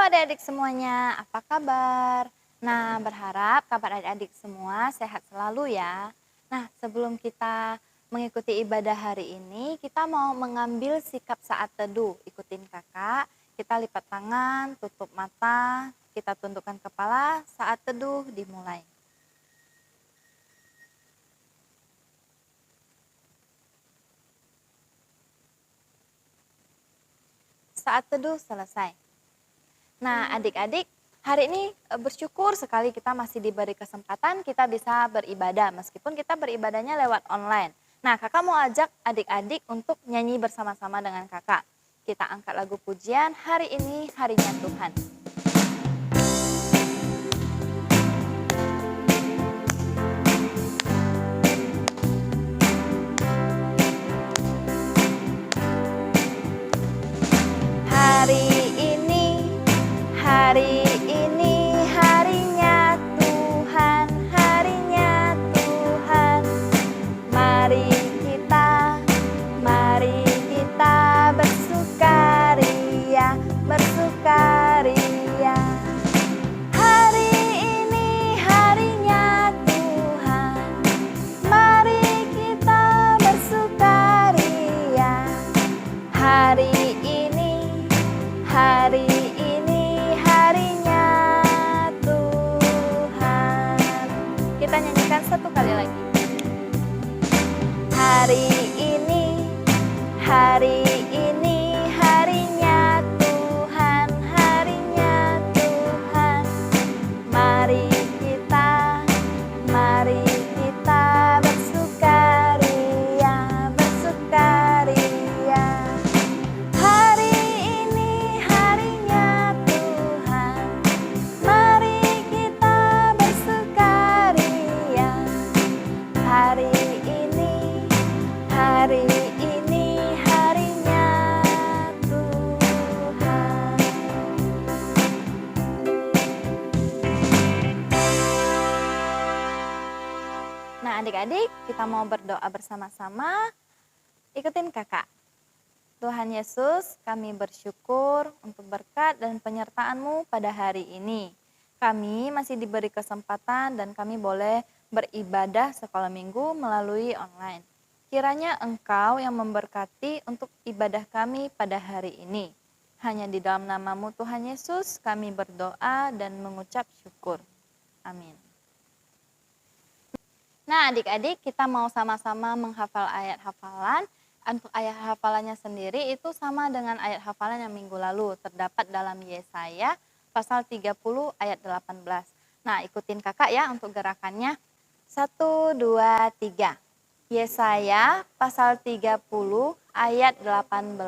Halo adik-adik semuanya, apa kabar? Nah, berharap kabar adik-adik semua sehat selalu ya. Nah, sebelum kita mengikuti ibadah hari ini, kita mau mengambil sikap saat teduh. Ikutin kakak, kita lipat tangan, tutup mata, kita tundukkan kepala, saat teduh dimulai. Saat teduh selesai. Nah, adik-adik, hari ini bersyukur sekali kita masih diberi kesempatan kita bisa beribadah, meskipun kita beribadahnya lewat online. Nah, kakak mau ajak adik-adik untuk nyanyi bersama-sama dengan kakak. Kita angkat lagu pujian, hari ini harinya Tuhan. Hari ini harinya Tuhan, harinya Tuhan. Mari kita bersukaria, bersukaria. Hari ini harinya Tuhan, mari kita bersukaria. Hari ini harinya Tuhan. Kita nyanyikan satu kali lagi. Hari ini harinya Tuhan, harinya Tuhan. Mari kita bersukaria, bersukaria. Hari ini harinya Tuhan, mari kita bersukaria. Hari ini harinya Tuhan. Nah, adik-adik, kita mau berdoa bersama-sama. Ikutin kakak. Tuhan Yesus, kami bersyukur untuk berkat dan penyertaan-Mu pada hari ini. Kami masih diberi kesempatan dan kami boleh beribadah sekolah minggu melalui online. Kiranya Engkau yang memberkati untuk ibadah kami pada hari ini. Hanya di dalam nama-Mu Tuhan Yesus kami berdoa dan mengucap syukur. Amin. Nah, adik-adik, kita mau sama-sama menghafal ayat hafalan. Untuk ayat hafalannya sendiri itu sama dengan ayat hafalan yang minggu lalu. Terdapat dalam Yesaya pasal 30 ayat 18. Nah, ikutin kakak ya untuk gerakannya. 1, 2, 3. Yesaya pasal 30 ayat 18.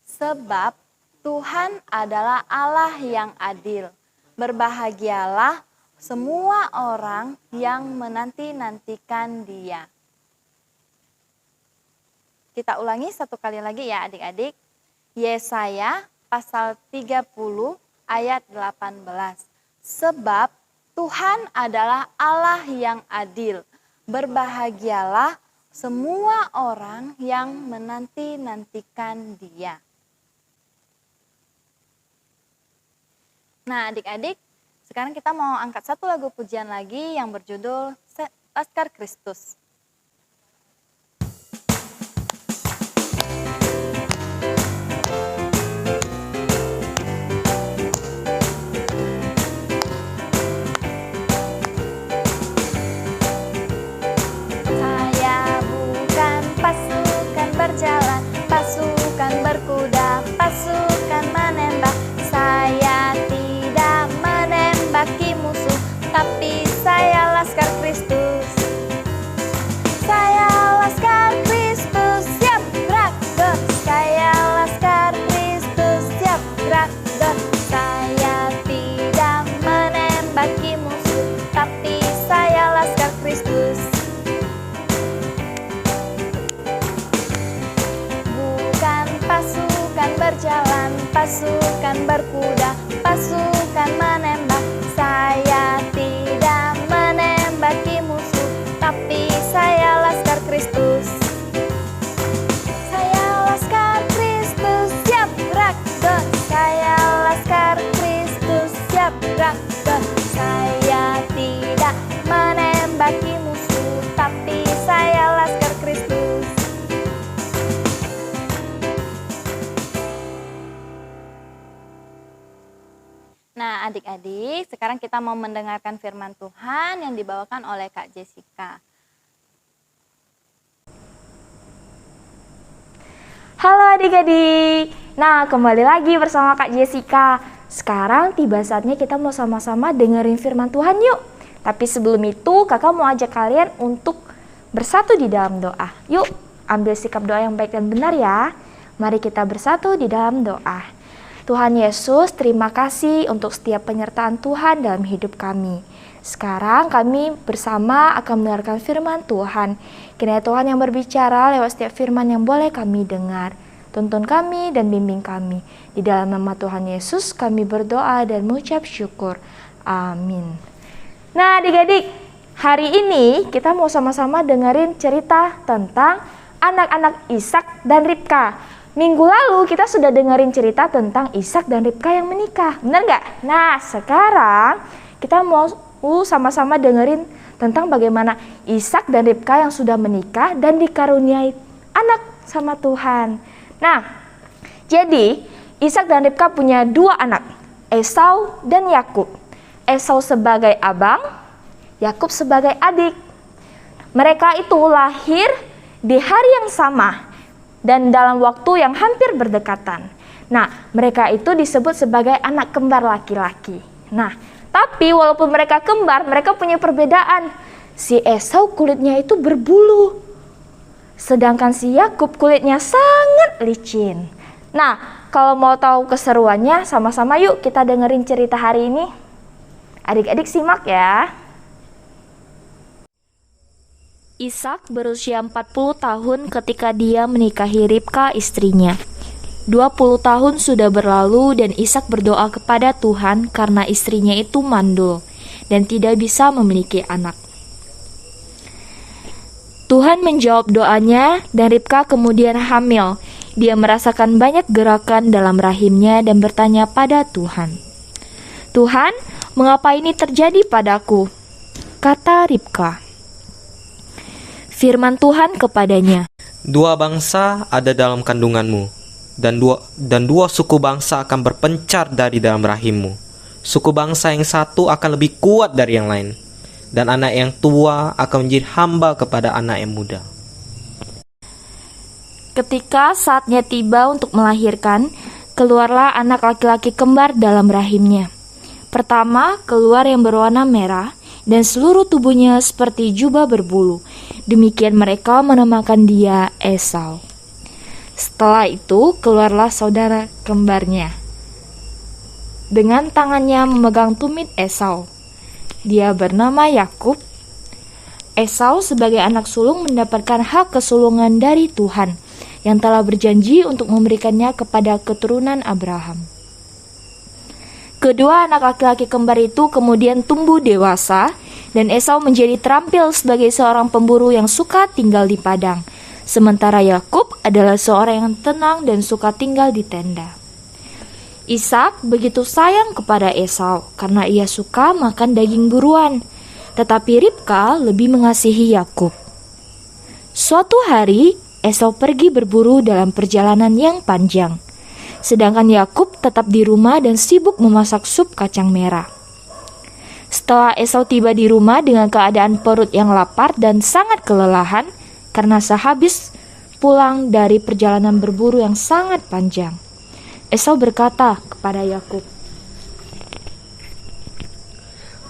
Sebab Tuhan adalah Allah yang adil. Berbahagialah semua orang yang menanti-nantikan Dia. Kita ulangi satu kali lagi ya adik-adik. Yesaya pasal 30 ayat 18. Sebab Tuhan adalah Allah yang adil. Berbahagialah semua orang yang menanti-nantikan Dia. Nah adik-adik, sekarang kita mau angkat satu lagu pujian lagi yang berjudul Laskar Kristus. Berjalan, pasukan berkuda, pasukan menembak. Saya tidak menembaki musuh, tapi saya Laskar Kristus. Saya Laskar Kristus, siap gerak dot. Saya Laskar Kristus, siap gerak dot. Saya tidak menembaki musuh, tapi saya Laskar Kristus. Pasukan berjalan, pasukan berkuda, pasukan menembak. Saya tidak menembaki musuh, tapi saya Laskar Kristus. Saya Laskar Kristus, siap gerak dot. Saya Laskar Kristus. Nah, adik-adik, sekarang kita mau mendengarkan firman Tuhan yang dibawakan oleh Kak Jessica. Halo adik-adik. Nah, kembali lagi bersama Kak Jessica. Sekarang tiba saatnya kita mau sama-sama dengerin firman Tuhan yuk. Tapi sebelum itu, kakak mau ajak kalian untuk bersatu di dalam doa. Yuk, ambil sikap doa yang baik dan benar ya. Mari kita bersatu di dalam doa. Tuhan Yesus, terima kasih untuk setiap penyertaan Tuhan dalam hidup kami. Sekarang kami bersama akan mendengarkan firman Tuhan. Kiranya Tuhan yang berbicara lewat setiap firman yang boleh kami dengar. Tuntun kami dan bimbing kami. Di dalam nama Tuhan Yesus kami berdoa dan mengucap syukur. Amin. Nah adik-adik, hari ini kita mau sama-sama dengerin cerita tentang anak-anak Ishak dan Ribka. Minggu lalu kita sudah dengerin cerita tentang Ishak dan Ribka yang menikah, benar nggak? Nah sekarang kita mau sama-sama dengerin tentang bagaimana Ishak dan Ribka yang sudah menikah dan dikaruniai anak sama Tuhan. Nah, jadi Ishak dan Ribka punya dua anak, Esau dan Yakub. Esau sebagai abang, Yakub sebagai adik. Mereka itu lahir di hari yang sama dan dalam waktu yang hampir berdekatan. Nah, mereka itu disebut sebagai anak kembar laki-laki. Nah, tapi walaupun mereka kembar, mereka punya perbedaan. Si Esau kulitnya itu berbulu, sedangkan si Yakub kulitnya sangat licin. Nah, kalau mau tahu keseruannya, sama-sama yuk kita dengerin cerita hari ini. Adik-adik simak ya. Ishak berusia 40 tahun ketika dia menikahi Ribka istrinya. 20 tahun sudah berlalu dan Ishak berdoa kepada Tuhan karena istrinya itu mandul dan tidak bisa memiliki anak. Tuhan menjawab doanya dan Ribka kemudian hamil. Dia merasakan banyak gerakan dalam rahimnya dan bertanya pada Tuhan. Tuhan, mengapa ini terjadi padaku? Kata Ribka. Firman Tuhan kepadanya, dua bangsa ada dalam kandunganmu, dan dua suku bangsa akan berpencar dari dalam rahimmu. Suku bangsa yang satu akan lebih kuat dari yang lain, dan anak yang tua akan menjadi hamba kepada anak yang muda. Ketika saatnya tiba untuk melahirkan, keluarlah anak laki-laki kembar dalam rahimnya. Pertama, keluar yang berwarna merah, dan seluruh tubuhnya seperti jubah berbulu. Demikian mereka menamakan dia Esau. Setelah itu keluarlah saudara kembarnya. Dengan tangannya memegang tumit Esau. Dia bernama Yakub. Esau sebagai anak sulung mendapatkan hak kesulungan dari Tuhan yang telah berjanji untuk memberikannya kepada keturunan Abraham. Kedua anak laki-laki kembar itu kemudian tumbuh dewasa, dan Esau menjadi terampil sebagai seorang pemburu yang suka tinggal di padang, sementara Yakub adalah seorang yang tenang dan suka tinggal di tenda. Ishak begitu sayang kepada Esau karena ia suka makan daging buruan, tetapi Ribka lebih mengasihi Yakub. Suatu hari, Esau pergi berburu dalam perjalanan yang panjang. Sedangkan Yakub tetap di rumah dan sibuk memasak sup kacang merah. Setelah Esau tiba di rumah dengan keadaan perut yang lapar dan sangat kelelahan karena sehabis pulang dari perjalanan berburu yang sangat panjang, Esau berkata kepada Yakub,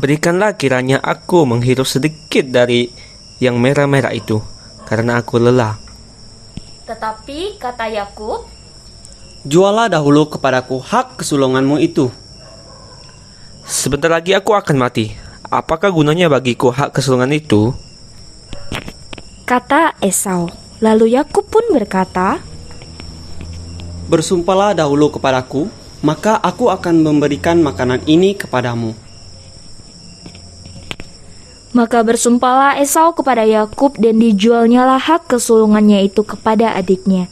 Berikanlah kiranya aku menghirup sedikit dari yang merah-merah itu, karena aku lelah. Tetapi kata Yakub, Jualah dahulu kepadaku hak kesulunganmu itu. Sebentar lagi aku akan mati. Apakah gunanya bagiku hak kesulungan itu? Kata Esau. Lalu Yakub pun berkata, Bersumpahlah dahulu kepadaku, maka aku akan memberikan makanan ini kepadamu. Maka bersumpahlah Esau kepada Yakub dan dijualnyalah hak kesulungannya itu kepada adiknya.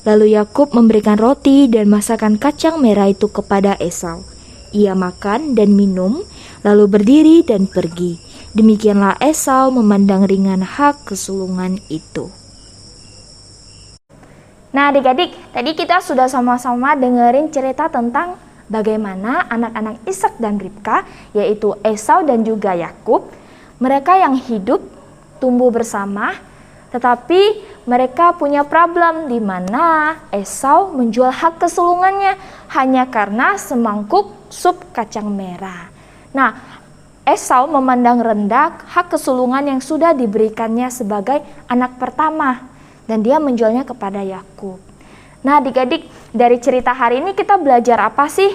Lalu Yakub memberikan roti dan masakan kacang merah itu kepada Esau. Ia makan dan minum, lalu berdiri dan pergi. Demikianlah Esau memandang ringan hak kesulungan itu. Nah adik-adik, tadi kita sudah sama-sama dengerin cerita tentang bagaimana anak-anak Ishak dan Ribka, yaitu Esau dan juga Yakub, mereka yang hidup tumbuh bersama, tetapi mereka punya problem di mana Esau menjual hak kesulungannya hanya karena semangkuk sup kacang merah. Nah, Esau memandang rendah hak kesulungan yang sudah diberikannya sebagai anak pertama dan dia menjualnya kepada Yakub. Nah, adik-adik, dari cerita hari ini kita belajar apa sih?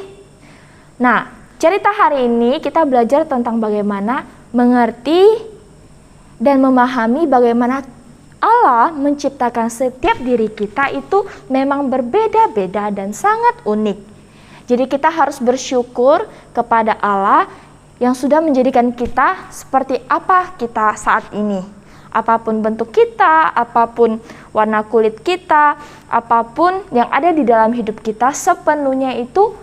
Nah, cerita hari ini kita belajar tentang bagaimana mengerti dan memahami bagaimana Allah menciptakan setiap diri kita itu memang berbeda-beda dan sangat unik. Jadi kita harus bersyukur kepada Allah yang sudah menjadikan kita seperti apa kita saat ini. Apapun bentuk kita, apapun warna kulit kita, apapun yang ada di dalam hidup kita, sepenuhnya itu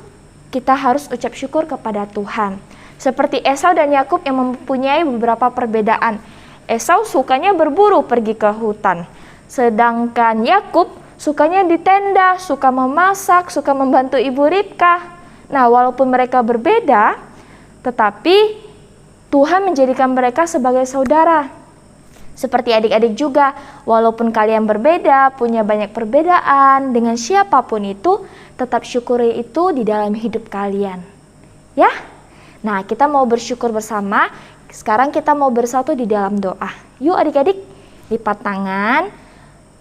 kita harus ucap syukur kepada Tuhan. Seperti Esau dan Yakub yang mempunyai beberapa perbedaan. Esau sukanya berburu pergi ke hutan, sedangkan Yakub sukanya di tenda, suka memasak, suka membantu ibu Ribka. Nah, walaupun mereka berbeda, tetapi Tuhan menjadikan mereka sebagai saudara. Seperti adik-adik juga, walaupun kalian berbeda, punya banyak perbedaan dengan siapapun itu, tetap syukuri itu di dalam hidup kalian. Ya? Nah, kita mau bersyukur bersama. Sekarang kita mau bersatu di dalam doa. Yuk adik-adik, lipat tangan,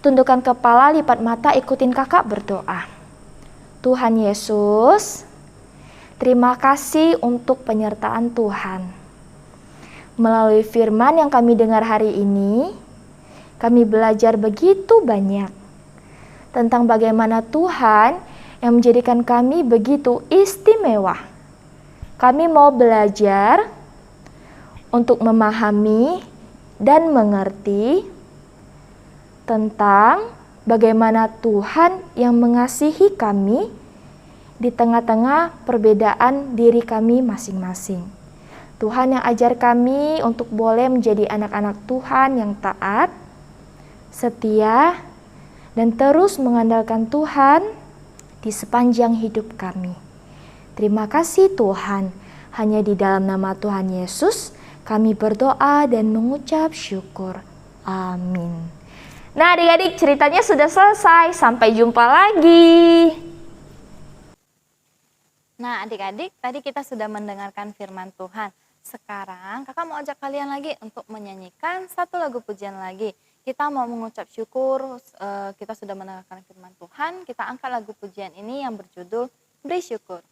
tundukkan kepala, lipat mata, ikutin kakak berdoa. Tuhan Yesus, terima kasih untuk penyertaan Tuhan. Melalui firman yang kami dengar hari ini, kami belajar begitu banyak tentang bagaimana Tuhan yang menjadikan kami begitu istimewa. Kami mau belajar untuk memahami dan mengerti tentang bagaimana Tuhan yang mengasihi kami di tengah-tengah perbedaan diri kami masing-masing. Tuhan yang ajar kami untuk boleh menjadi anak-anak Tuhan yang taat, setia, dan terus mengandalkan Tuhan di sepanjang hidup kami. Terima kasih Tuhan, hanya di dalam nama Tuhan Yesus kami berdoa dan mengucap syukur. Amin. Nah adik-adik, ceritanya sudah selesai, sampai jumpa lagi. Nah adik-adik, tadi kita sudah mendengarkan firman Tuhan. Sekarang kakak mau ajak kalian lagi untuk menyanyikan satu lagu pujian lagi. Kita mau mengucap syukur, kita sudah mendengarkan firman Tuhan. Kita angkat lagu pujian ini yang berjudul Beri Syukur.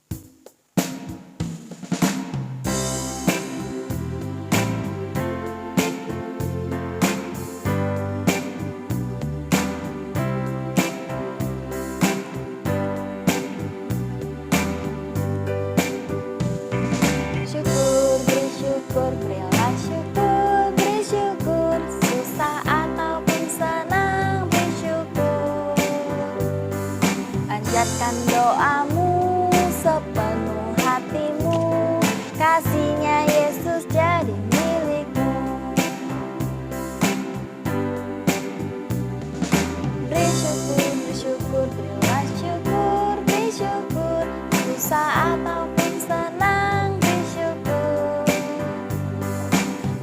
Syukur, berilah syukur, beri syukur, susah ataupun senang, beri syukur. Panjatkan doamu sepenuh hatimu, kasihnya Yesus jadi milikmu. Beri syukur, berilah syukur, beri syukur, susah ataupun senang, beri syukur.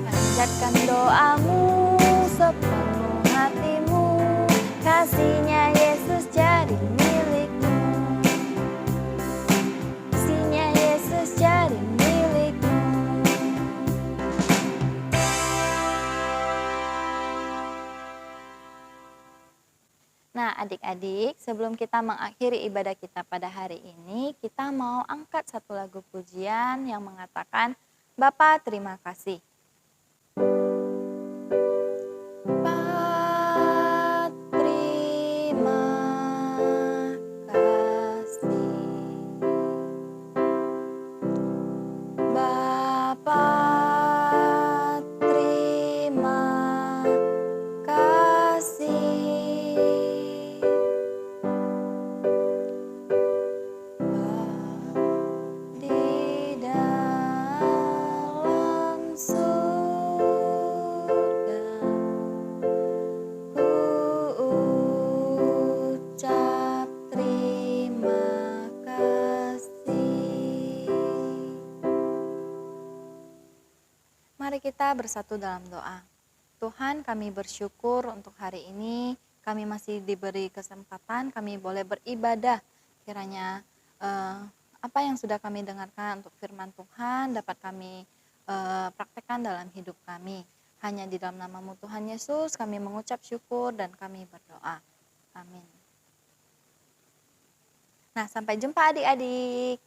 Panjatkan doamu sepenuh hatimu, kasihnya Yesus jadi milikmu. Kasihnya Yesus jadi milikmu. Nah adik-adik, sebelum kita mengakhiri ibadah kita pada hari ini, kita mau angkat satu lagu pujian yang mengatakan, Bapa terima kasih. Bapa terima kasih. Bapa terima kasih. Di dalam surga mari kita bersatu dalam doa. Tuhan, kami bersyukur untuk hari ini, kami masih diberi kesempatan, kami boleh beribadah. Kiranya apa yang sudah kami dengarkan untuk firman Tuhan dapat kami praktekkan dalam hidup kami. Hanya di dalam nama-Mu Tuhan Yesus kami mengucap syukur dan kami berdoa. Amin. Nah, sampai jumpa adik-adik.